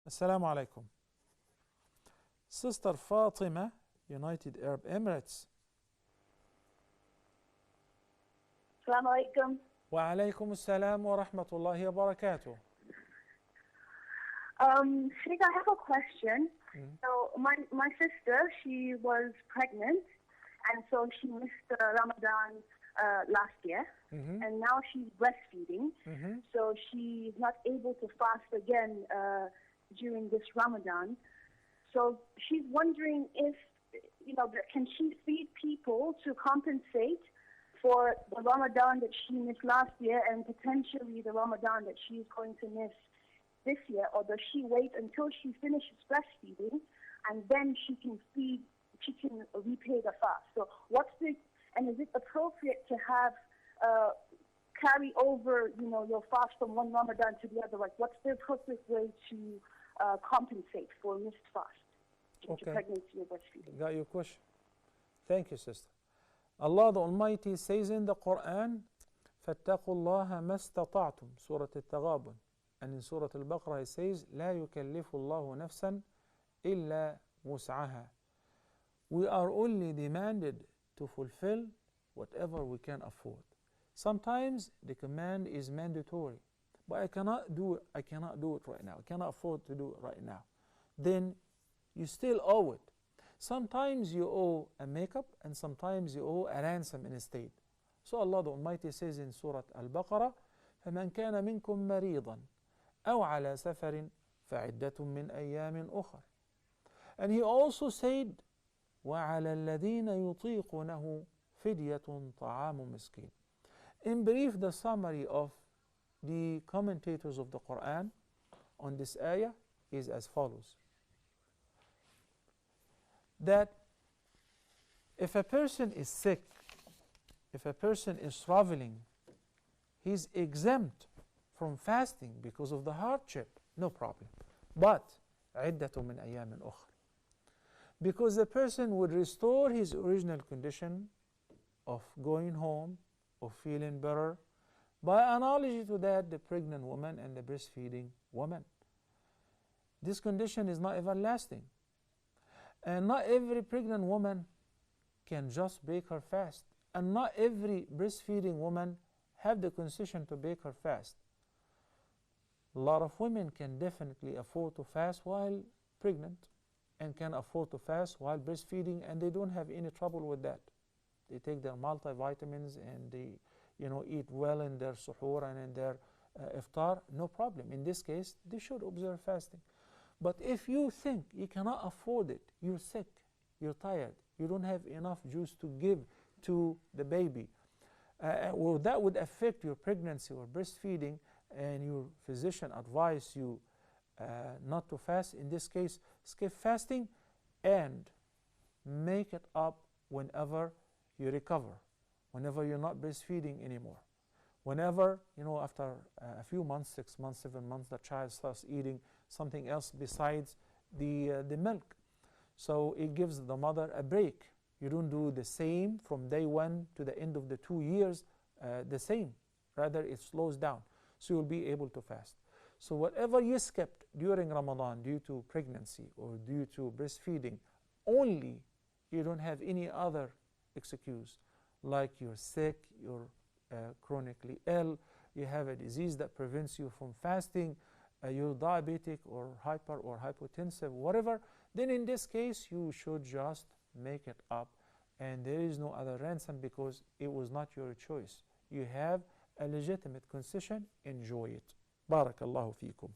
Assalamu alaikum. Sister Fatima, United Arab Emirates. Assalamu alaikum. Wa alaikum assalam wa rahmatullahi wa barakatuh. Sheikh, I have a question. So my sister, she was pregnant, and so she missed Ramadan last year, and now she's breastfeeding, so she's not able to fast again during this Ramadan. So she's wondering if, can she feed people to compensate for the Ramadan that she missed last year and potentially the Ramadan that she's going to miss this year, or does she wait until she finishes breastfeeding and then she can repay the fast? So and is it appropriate to have carry over, your fast from one Ramadan to the other? Like, what's the appropriate way to compensate for missed fast due to pregnancy or breastfeeding? Got your question. Thank you, sister. Allah the Almighty says in the Quran, فَاتَّقُوا اللَّهَ مَا اسْتَطَعْتُمْ, Surah Al-Taghabun. And in Surah Al-Baqarah it says, لَا يُكَلِّفُ اللَّهُ نَفْسًا إِلَّا وُسْعَهَا. We are only demanded to fulfill whatever we can afford. Sometimes the command is mandatory, but I cannot do it right now. I cannot afford to do it right now. Then you still owe it. Sometimes you owe a makeup, and sometimes you owe a ransom instead. So Allah the Almighty says in Surah Al-Baqarah, فَمَنْ كَانَ مِنْكُمْ مَرِيضًا أَوْ عَلَى سَفَرٍ فَعِدَّةٌ مِّنْ أَيَّامٍ أُخَرٍ. And He also said, وَعَلَى الَّذِينَ يُطِيقُونَهُ فِدْيَةٌ طَعَامُ مِسْكِينٍ. In brief, the summary of the commentators of the Quran on this ayah is as follows: that if a person is sick, if a person is traveling, he's exempt from fasting because of the hardship, no problem. But عِدَّةٌ مِّنْ أَيَّامٍ أُخْرٍ, because the person would restore his original condition of going home, of feeling better. By analogy to that, the pregnant woman and the breastfeeding woman. This condition is not everlasting. And not every pregnant woman can just break her fast. And not every breastfeeding woman have the concession to break her fast. A lot of women can definitely afford to fast while pregnant and can afford to fast while breastfeeding, and they don't have any trouble with that. They take their multivitamins and they eat well in their suhoor and in their iftar, no problem. In this case, they should observe fasting. But if you think you cannot afford it, you're sick, you're tired, you don't have enough juice to give to the baby, well, that would affect your pregnancy or breastfeeding, and your physician advise you not to fast. In this case, skip fasting and make it up whenever you recover, whenever you're not breastfeeding anymore. Whenever, after a few months, 6 months, 7 months, the child starts eating something else besides the milk. So it gives the mother a break. You don't do the same from day one to the end of the 2 years, the same. Rather, it slows down. So you'll be able to fast. So whatever you skipped during Ramadan due to pregnancy or due to breastfeeding, only you don't have any other excuse, like you're sick, you're chronically ill, you have a disease that prevents you from fasting, you're diabetic or hyper or hypotensive, whatever, then in this case you should just make it up, and there is no other ransom because it was not your choice. You have a legitimate concession, enjoy it. Barakallahu feekum.